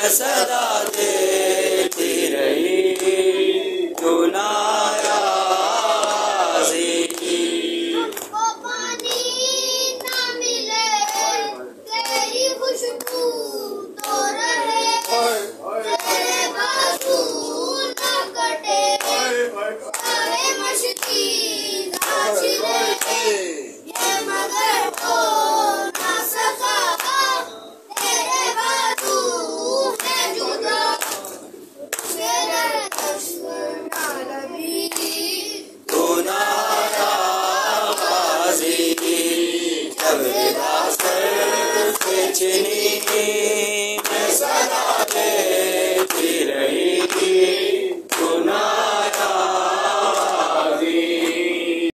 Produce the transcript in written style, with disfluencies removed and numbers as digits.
सदा देती रही तू नाराज़ी। हमको पानी ना मिले तेरी खुशबू तो रहे, तेरे बाजू ना कटे चाहे मस्ती ना छिले, ये मगर हो ना सका तेरे बाजू है जुदा, मेरे दुश्मन ना लगी तू नाराज़ी जब रास्ते से चली